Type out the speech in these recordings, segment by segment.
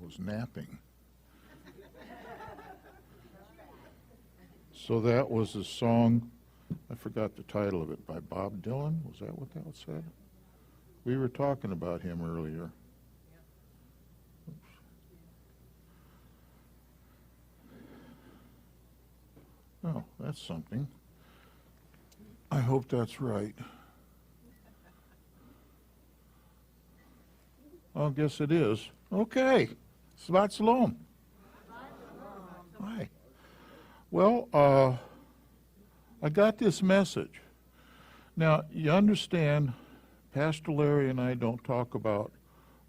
was napping. So that was a song, I forgot the title of it, by Bob Dylan. Was that what that said? We were talking about him earlier. Oh, that's something. I hope that's right. I guess it is. Okay. Shabbat Shalom. Hi. Well, I got this message. Now, you understand, Pastor Larry and I don't talk about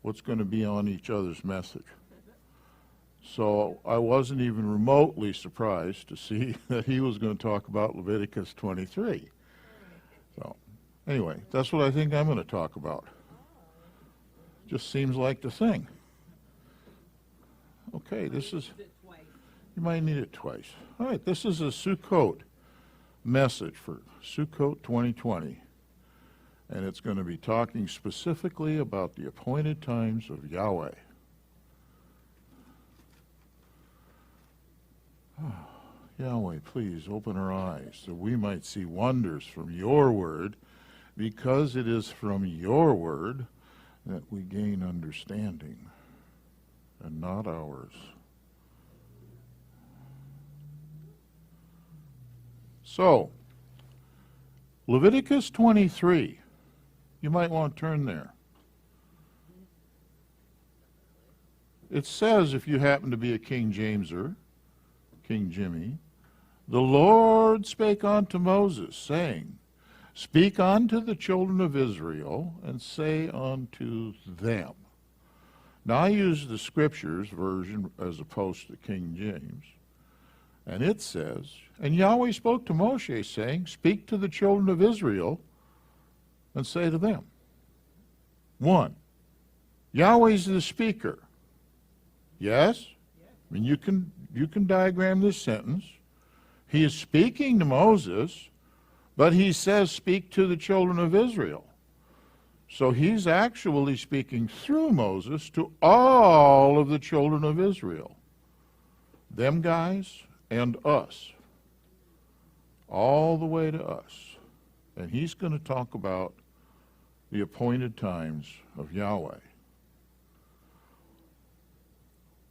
what's going to be on each other's message. So I wasn't even remotely surprised to see that he was going to talk about Leviticus 23. So anyway, that's what I think I'm going to talk about. Just seems like the thing. Okay, this is, you might need it twice. All right, this is a Sukkot message for Sukkot 2020. And it's going to be talking specifically about the appointed times of Yahweh. Yahweh, please open our eyes that we might see wonders from your word, because it is from your word that we gain understanding, and not ours. So, Leviticus 23, you might want to turn there. It says, if you happen to be a King Jameser, King Jimmy, the Lord spake unto Moses, saying, Speak unto the children of Israel, and say unto them. Now I use the Scriptures version as opposed to King James. And it says, And Yahweh spoke to Moshe, saying, Speak to the children of Israel, and say to them. 1. Yahweh's the speaker. Yes? I mean, you can diagram this sentence. He is speaking to Moses, but he says, Speak to the children of Israel. So he's actually speaking through Moses to all of the children of Israel. Them guys and us. All the way to us. And he's going to talk about the appointed times of Yahweh.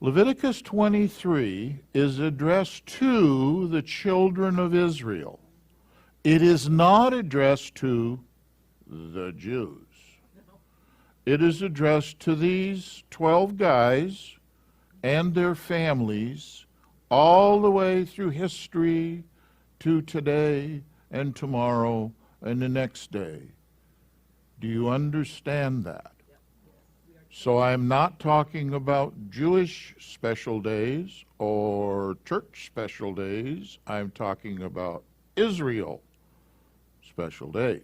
Leviticus 23 is addressed to the children of Israel. It is not addressed to the Jews. It is addressed to these 12 guys and their families all the way through history to today and tomorrow and the next day. Do you understand that? So I'm not talking about Jewish special days or church special days. I'm talking about Israel special days.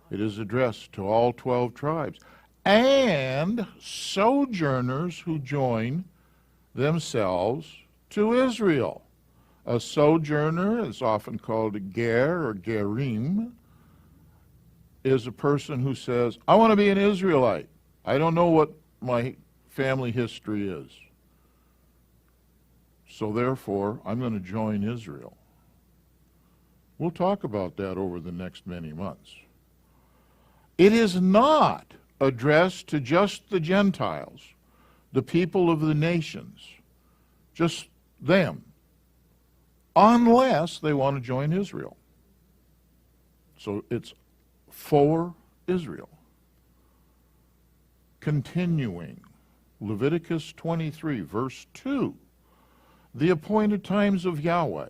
It is addressed to all 12 tribes and sojourners who join themselves to Israel. A sojourner is often called a ger or gerim, is a person who says, I want to be an Israelite. I don't know what my family history is. So therefore, I'm going to join Israel. We'll talk about that over the next many months. It is not addressed to just the Gentiles, the people of the nations, just them, unless they want to join Israel. So it's for Israel. Continuing, Leviticus 23, verse 2, the appointed times of Yahweh.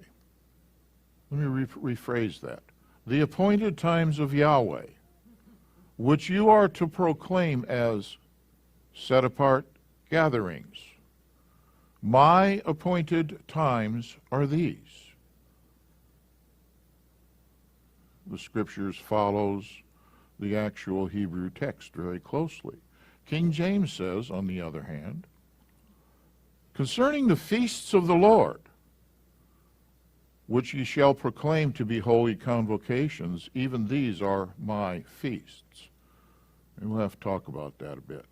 Let me rephrase that. The appointed times of Yahweh, which you are to proclaim as set apart gatherings. My appointed times are these. The Scriptures follows the actual Hebrew text very closely. King James says, on the other hand, concerning the feasts of the Lord, which ye shall proclaim to be holy convocations, even these are my feasts. And we'll have to talk about that a bit.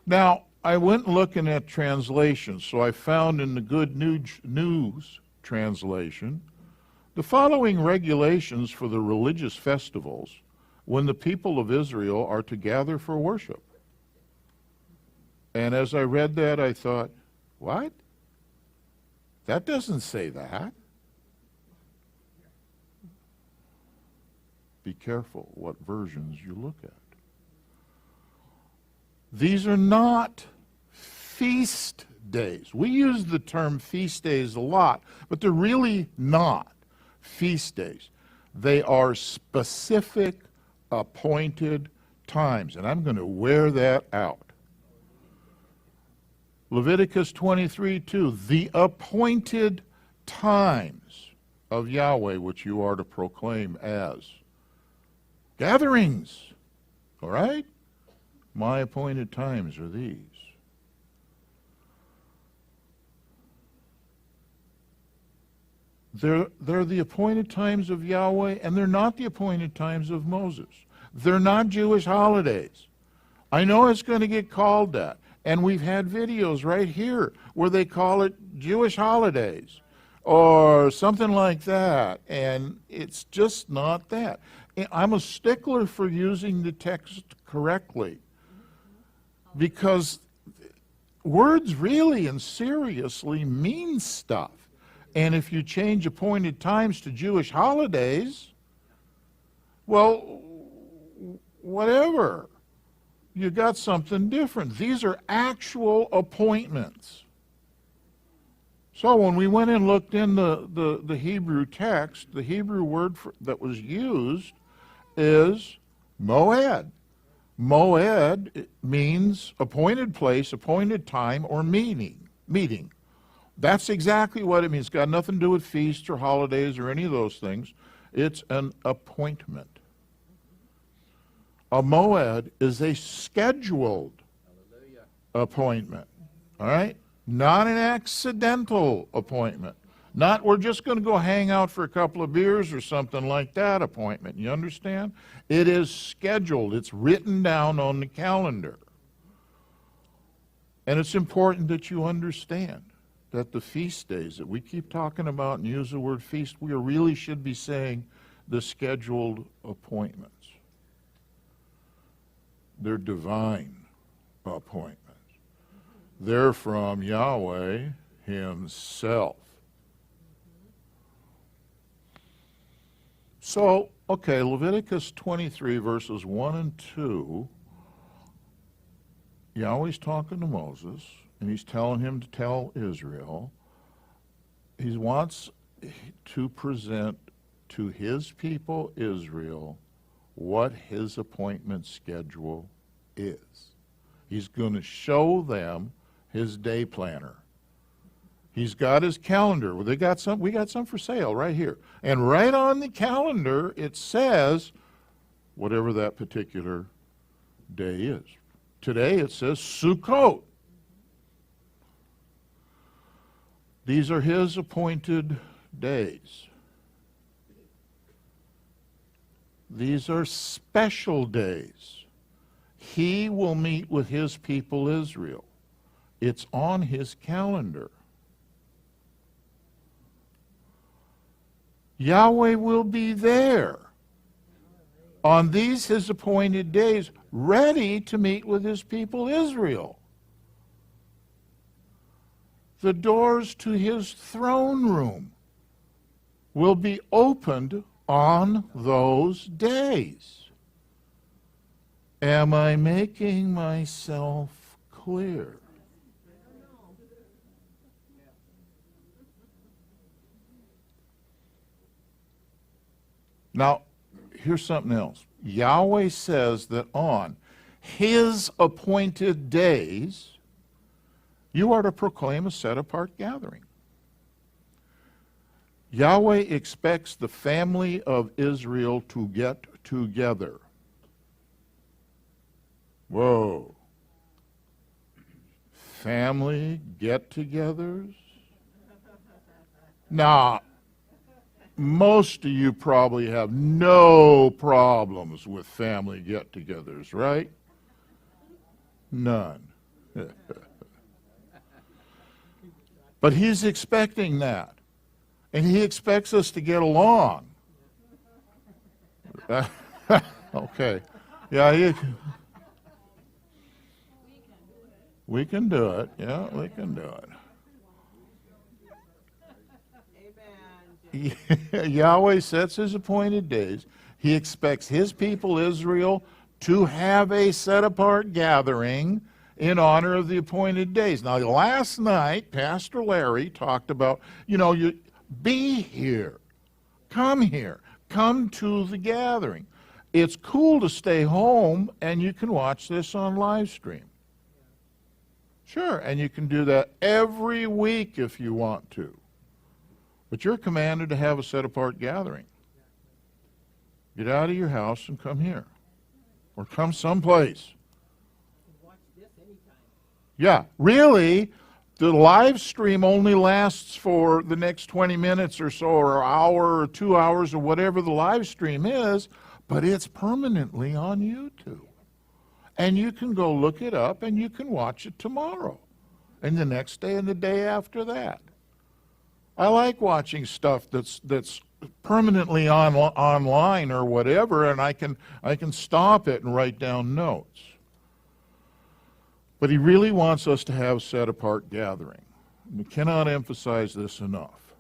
Now, I went looking at translations, so I found in the Good News translation the following regulations for the religious festivals when the people of Israel are to gather for worship. And as I read that, I thought, what? That doesn't say that. Be careful what versions you look at. These are not feast days. We use the term feast days a lot, but they're really not feast days. They are specific, appointed times, and I'm going to wear that out. Leviticus 23:2, the appointed times of Yahweh, which you are to proclaim as gatherings. All right? My appointed times are these. They're the appointed times of Yahweh, and they're not the appointed times of Moses. They're not Jewish holidays. I know it's going to get called that, and we've had videos right here where they call it Jewish holidays or something like that, and it's just not that. I'm a stickler for using the text correctly because words really and seriously mean stuff. And if you change appointed times to Jewish holidays, well, whatever. You got something different. These are actual appointments. So when we went and looked in the Hebrew text, the Hebrew word that was used is moed. Moed means appointed place, appointed time, or meeting. That's exactly what it means. It's got nothing to do with feasts or holidays or any of those things. It's an appointment. A moed is a scheduled appointment. All right? Not an accidental appointment. Not we're just going to go hang out for a couple of beers or something like that appointment. You understand? It is scheduled. It's written down on the calendar. And it's important that you understand that the feast days that we keep talking about and use the word feast, we really should be saying the scheduled appointments. They're divine appointments. They're from Yahweh himself. So, okay, Leviticus 23, verses 1 and 2, Yahweh's talking to Moses, and he's telling him to tell Israel. He wants to present to his people Israel what his appointment schedule is. He's going to show them his day planner. He's got his calendar. Well, we got some for sale right here. And right on the calendar it says whatever that particular day is. Today it says Sukkot. These are his appointed days. These are special days. He will meet with his people Israel. It's on his calendar. Yahweh will be there on these his appointed days, ready to meet with his people Israel. The doors to his throne room will be opened on those days. Am I making myself clear? Now, here's something else. Yahweh says that on his appointed days, you are to proclaim a set-apart gathering. Yahweh expects the family of Israel to get together. Whoa. Family get-togethers? Now, most of you probably have no problems with family get-togethers, right? None. But he's expecting that. And he expects us to get along. Okay. Yeah, we can do it. Yeah, we can do it. Yahweh sets his appointed days. He expects his people, Israel, to have a set-apart gathering in honor of the appointed days. Now, last night, Pastor Larry talked about, you be here. Come to the gathering. It's cool to stay home, and you can watch this on live stream. Sure, and you can do that every week if you want to. But you're commanded to have a set-apart gathering. Get out of your house and come here. Or come someplace. Yeah, really, the live stream only lasts for the next 20 minutes or so, or an hour or 2 hours, or whatever the live stream is, but it's permanently on YouTube. And you can go look it up, and you can watch it tomorrow, and the next day, and the day after that. I like watching stuff that's permanently online or whatever, and I can stop it and write down notes. But he really wants us to have set-apart gathering. We cannot emphasize this enough.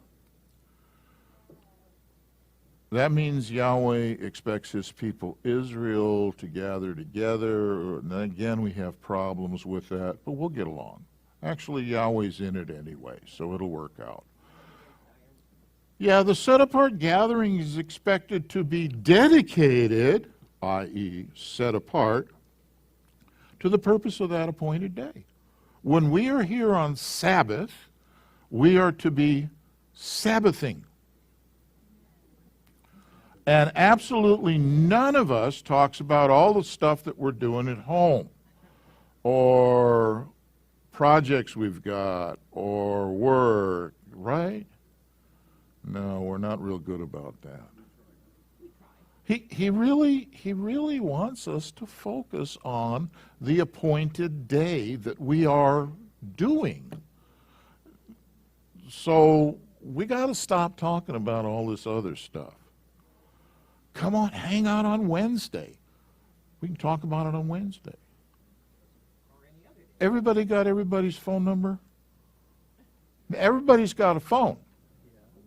That means Yahweh expects his people, Israel, to gather together. And again, we have problems with that, but we'll get along. Actually, Yahweh's in it anyway, so it'll work out. Yeah, the set-apart gathering is expected to be dedicated, i.e., set apart, to the purpose of that appointed day. When we are here on Sabbath, we are to be Sabbathing. And absolutely none of us talks about all the stuff that we're doing at home, or projects we've got, or work, right? No, we're not real good about that. He really wants us to focus on the appointed day that we are doing. So we got to stop talking about all this other stuff. Come on, hang out on Wednesday. We can talk about it on Wednesday. Everybody got everybody's phone number? Everybody's got a phone.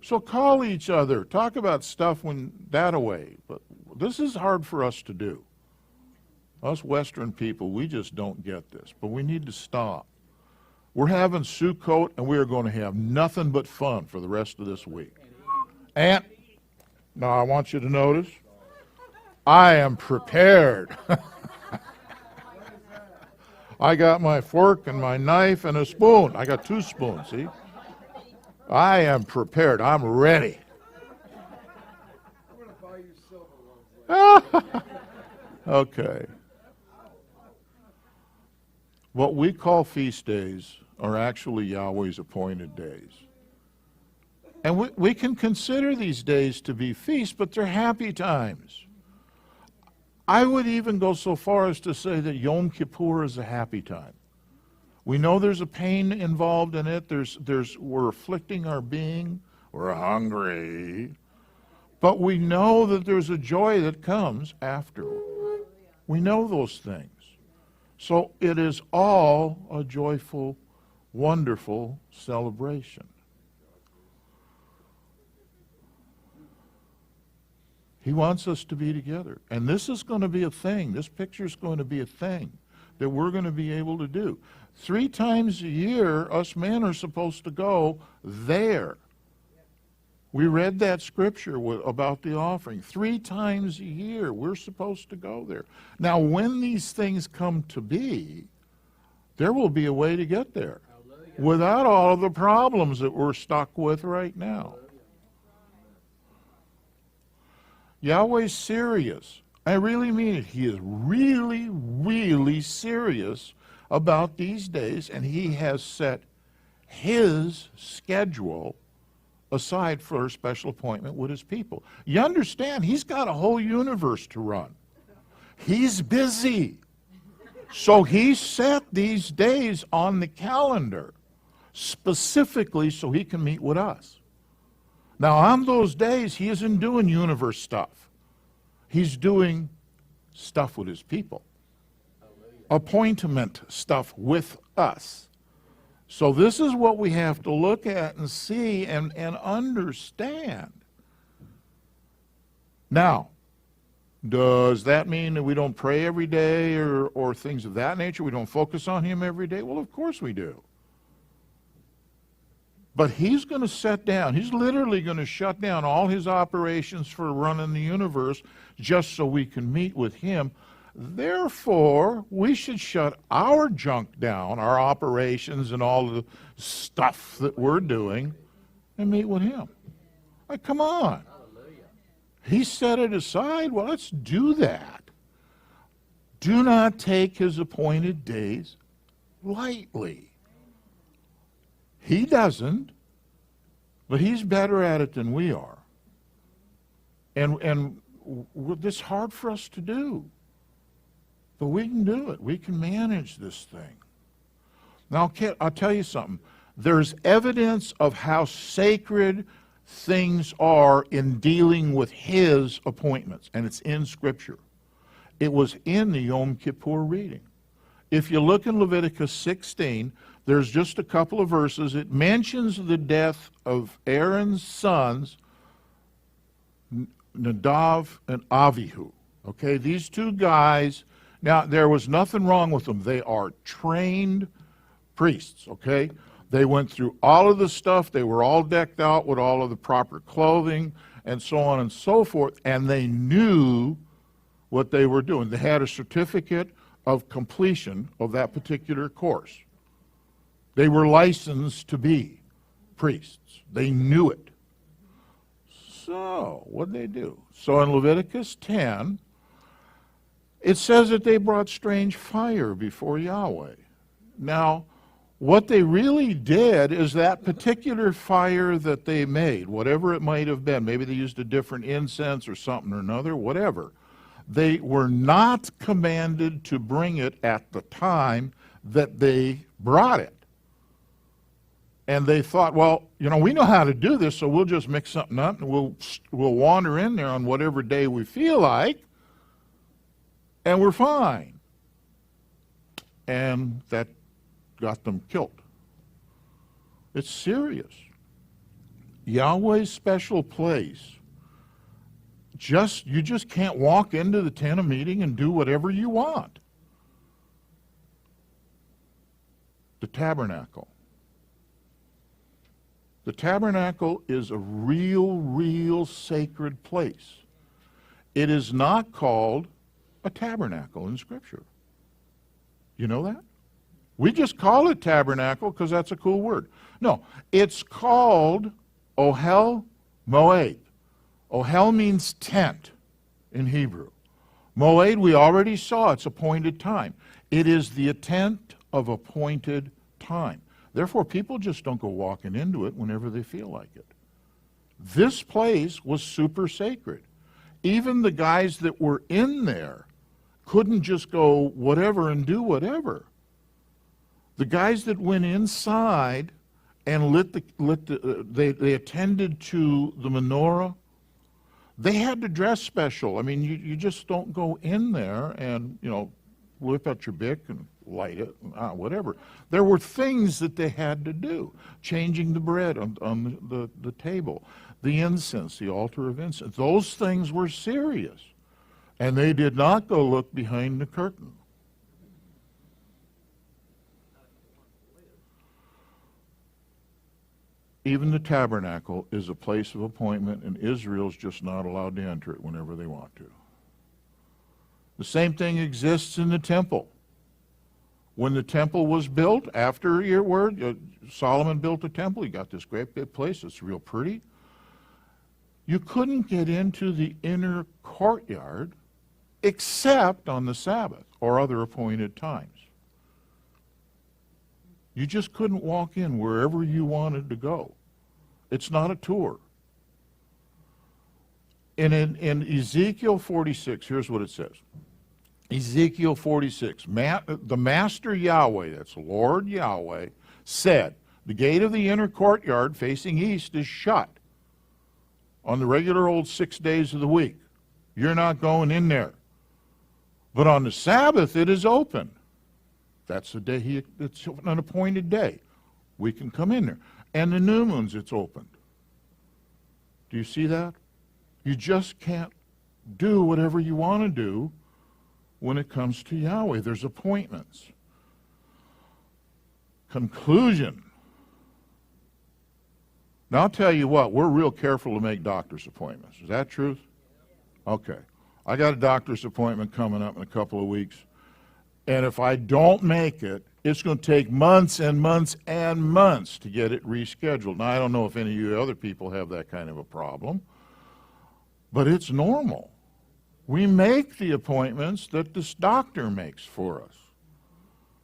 So call each other, talk about stuff when that away. But this is hard for us to do. Us Western people, we just don't get this. But we need to stop. We're having Sukkot, and we are going to have nothing but fun for the rest of this week. And now I want you to notice, I am prepared. I got my fork and my knife and a spoon. I got 2 spoons, see? I am prepared. I'm ready. Okay. What we call feast days are actually Yahweh's appointed days. And we can consider these days to be feasts, but they're happy times. I would even go so far as to say that Yom Kippur is a happy time. We know there's a pain involved in it. We're afflicting our being. We're hungry. But we know that there's a joy that comes after. We know those things. So it is all a joyful, wonderful celebration. He wants us to be together. And this is going to be a thing. This picture is going to be a thing that we're going to be able to do. 3 times a year, us men are supposed to go there. We read that scripture about the offering. 3 times a year, we're supposed to go there. Now, when these things come to be, there will be a way to get there without all of the problems that we're stuck with right now. Yahweh's serious. I really mean it. He is really, really serious about these days, and he has set his schedule aside for a special appointment with his people. You understand, he's got a whole universe to run. He's busy. So he set these days on the calendar specifically so he can meet with us. Now, on those days, he isn't doing universe stuff. He's doing stuff with his people. Appointment stuff with us. So this is what we have to look at and see and understand. Now, does that mean that we don't pray every day or things of that nature? We don't focus on him every day? Well, of course we do. But he's going to set down, he's literally going to shut down all his operations for running the universe just so we can meet with him. Therefore, we should shut our junk down, our operations and all the stuff that we're doing, and meet with him. Like, come on. He set it aside. Well, let's do that. Do not take his appointed days lightly. He doesn't, but he's better at it than we are. And it's hard for us to do. But we can do it. We can manage this thing. Now, I'll tell you something. There's evidence of how sacred things are in dealing with his appointments, and it's in Scripture. It was in the Yom Kippur reading. If you look in Leviticus 16, there's just a couple of verses. It mentions the death of Aaron's sons, Nadav and Avihu. Okay, these two guys, now there was nothing wrong with them. They are trained priests, okay? They went through all of the stuff. They were all decked out with all of the proper clothing and so on and so forth, and they knew what they were doing. They had a certificate of completion of that particular course. They were licensed to be priests. They knew it. So, what did they do? So in Leviticus 10, it says that they brought strange fire before Yahweh. Now, what they really did is that particular fire that they made, whatever it might have been, maybe they used a different incense or something or another, whatever, they were not commanded to bring it at the time that they brought it. And they thought, well, you know, we know how to do this, so we'll just mix something up and we'll wander in there on whatever day we feel like, and we're fine. And that got them killed. It's serious. Yahweh's special place, you just can't walk into the tent of meeting and do whatever you want. The tabernacle. The tabernacle is a real sacred place. It is not called a tabernacle in Scripture. You know that? We just call it tabernacle because that's a cool word. No, it's called Ohel Moed. Ohel means tent in Hebrew. Moed, we already saw, it's appointed time. It is the tent of appointed time. Therefore, people just don't go walking into it whenever they feel like it. This place was super sacred. Even the guys that were in there couldn't just go whatever and do whatever. The guys that went inside and they attended to the menorah, they had to dress special. I mean, you just don't go in there and, you know, whip out your bick and light it, whatever. There were things that they had to do. Changing the bread on the table, the incense, the altar of incense. Those things were serious. And they did not go look behind the curtain. Even the tabernacle is a place of appointment, and Israel's just not allowed to enter it whenever they want to. The same thing exists in the temple. When the temple was built, after your word, Solomon built the temple. He got this great big place. It's real pretty. You couldn't get into the inner courtyard except on the Sabbath or other appointed times. You just couldn't walk in wherever you wanted to go. It's not a tour. And in Ezekiel 46, here's what it says. Ezekiel 46, the Master Yahweh, that's Lord Yahweh, said, the gate of the inner courtyard facing east is shut on the regular old 6 days of the week. You're not going in there. But on the Sabbath, it is open. That's the day it's an appointed day. We can come in there. And the new moons, it's opened. Do you see that? You just can't do whatever you want to do when it comes to Yahweh. There's appointments. Conclusion. Now, I'll tell you what, we're real careful to make doctor's appointments. Is that truth? Okay. I got a doctor's appointment coming up in a couple of weeks, and if I don't make it, it's going to take months and months and months to get it rescheduled. Now, I don't know if any of you other people have that kind of a problem, but it's normal. We make the appointments that this doctor makes for us,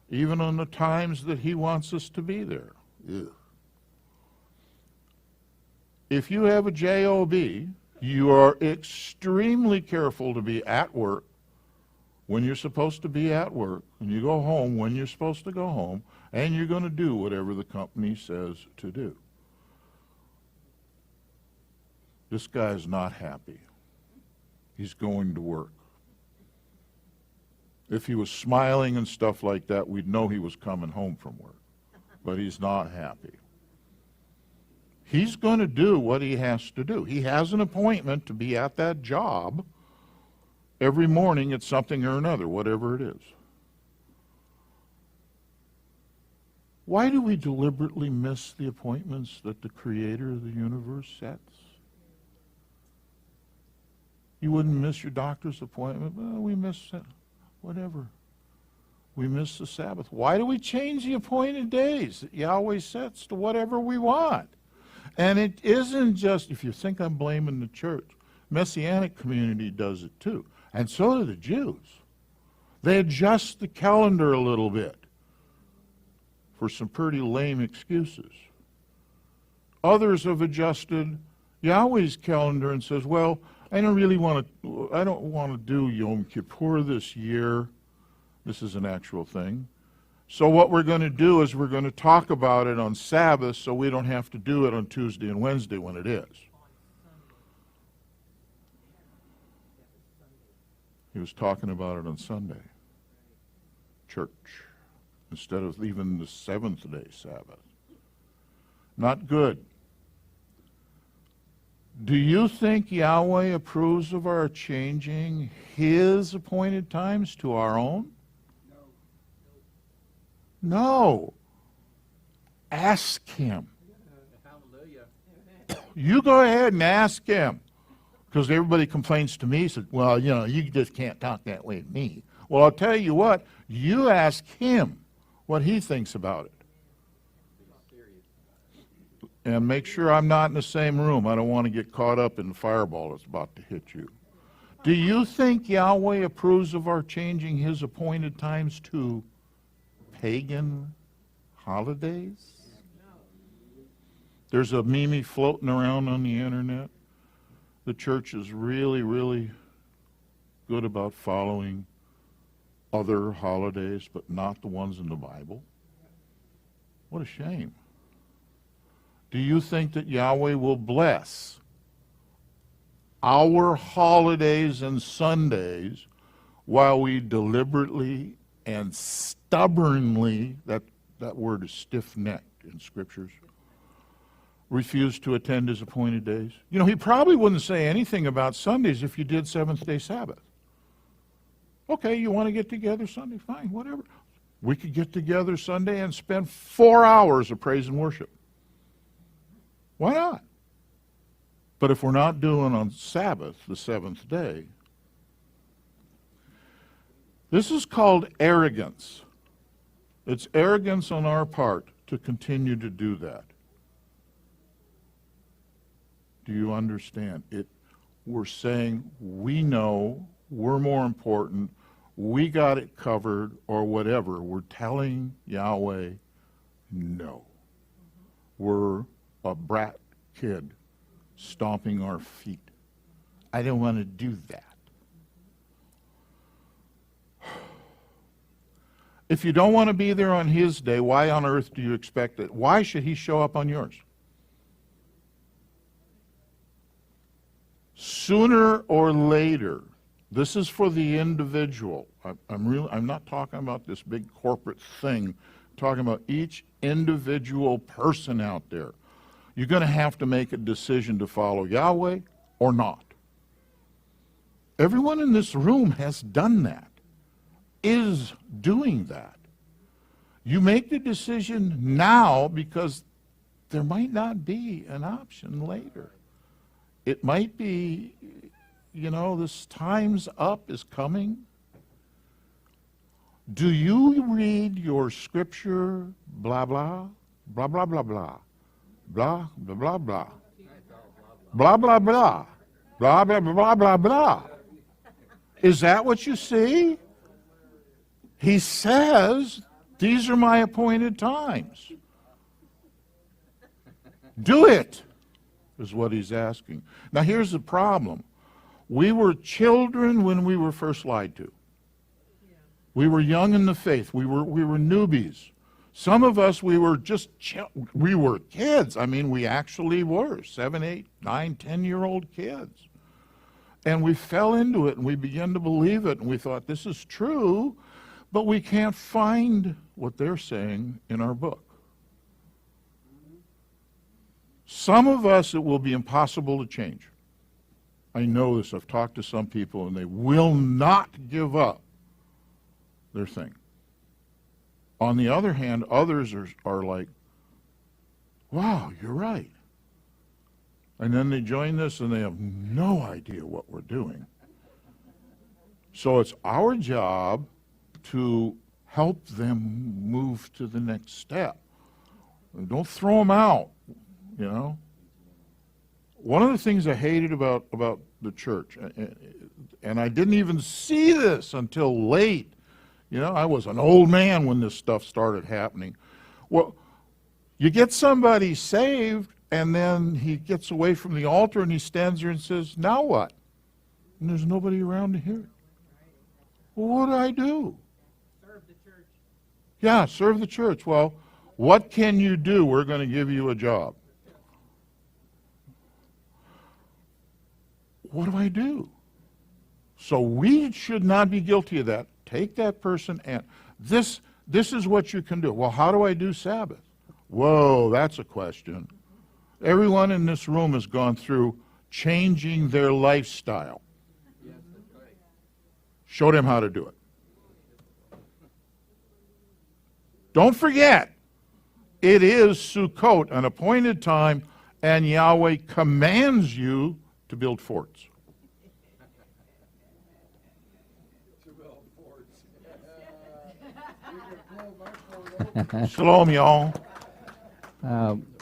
even on the times that he wants us to be there. Ugh. If you have a job, you are extremely careful to be at work when you're supposed to be at work, and you go home when you're supposed to go home, and you're going to do whatever the company says to do. This guy's not happy. He's going to work. If he was smiling and stuff like that, we'd know he was coming home from work. But he's not happy. He's going to do what he has to do. He has an appointment to be at that job every morning at something or another, whatever it is. Why do we deliberately miss the appointments that the Creator of the universe sets? You wouldn't miss your doctor's appointment. Well, we miss whatever. We miss the Sabbath. Why do we change the appointed days that Yahweh sets to whatever we want? And it isn't just, if you think I'm blaming the church, Messianic community does it too. And so do the Jews. They adjust the calendar a little bit for some pretty lame excuses. Others have adjusted Yahweh's calendar and says, well, I don't want to do Yom Kippur this year. This is an actual thing. So what we're going to do is we're going to talk about it on Sabbath so we don't have to do it on Tuesday and Wednesday when it is. He was talking about it on Sunday. Church. Instead of even the seventh day Sabbath. Not good. Do you think Yahweh approves of our changing His appointed times to our own? No. Ask Him. Hallelujah. You go ahead and ask Him. Because everybody complains to me, says, well, you just can't talk that way to me. Well, I'll tell you what, you ask Him what He thinks about it. And make sure I'm not in the same room. I don't want to get caught up in the fireball that's about to hit you. Do you think Yahweh approves of our changing His appointed times to pagan holidays? There's a meme floating around on the internet. The church is really, really good about following other holidays, but not the ones in the Bible. What a shame. Do you think that Yahweh will bless our holidays and Sundays while we deliberately and stubbornly, that word is stiff-necked in Scriptures, refuse to attend His appointed days? He probably wouldn't say anything about Sundays if you did seventh-day Sabbath. Okay, you want to get together Sunday? Fine, whatever. We could get together Sunday and spend 4 hours of praise and worship. Why not? But if we're not doing on Sabbath, the seventh day, this is called arrogance. It's arrogance on our part to continue to do that. Do you understand? We're saying we know, we're more important, we got it covered, or whatever. We're telling Yahweh, no. We're a brat kid stomping our feet. I don't want to do that. If you don't want to be there on his day, why on earth do you expect it? Why should he show up on yours? Sooner or later, this is for the individual. I'm not talking about this big corporate thing. I'm talking about each individual person out there. You're going to have to make a decision to follow Yahweh or not. Everyone in this room has done that, is doing that. You make the decision now because there might not be an option later. It might be, this time's up is coming. Do you read your scripture, blah, blah, blah, blah, blah, blah, blah, blah, blah, blah, blah, blah, blah, blah, blah, blah, blah, blah? Is that what you see? He says, these are my appointed times. Do it, is what he's asking. Now here's the problem. We were children when we were first lied to. We were young in the faith. We were newbies. Some of us, we were kids. I mean, we actually were 7, 8, 9, 10-year-old kids. And we fell into it, and we began to believe it, and we thought, this is true, but we can't find what they're saying in our book. Some of us, it will be impossible to change. I know this. I've talked to some people, and they will not give up their thing. On the other hand, others are like, wow, you're right. And then they join this, and they have no idea what we're doing. So it's our job to help them move to the next step. And don't throw them out, One of the things I hated about the church, and I didn't even see this until late. I was an old man when this stuff started happening. Well, you get somebody saved, and then he gets away from the altar, and he stands there and says, now what? And there's nobody around to hear it. Well, what do I do? Serve the church. Yeah, serve the church. Well, what can you do? We're going to give you a job. What do I do? So we should not be guilty of that. Take that person and this is what you can do. Well, how do I do Sabbath? Whoa, that's a question. Everyone in this room has gone through changing their lifestyle. Yes, that's right. Show them how to do it. Don't forget, it is Sukkot, an appointed time, and Yahweh commands you to build forts. Shalom, y'all.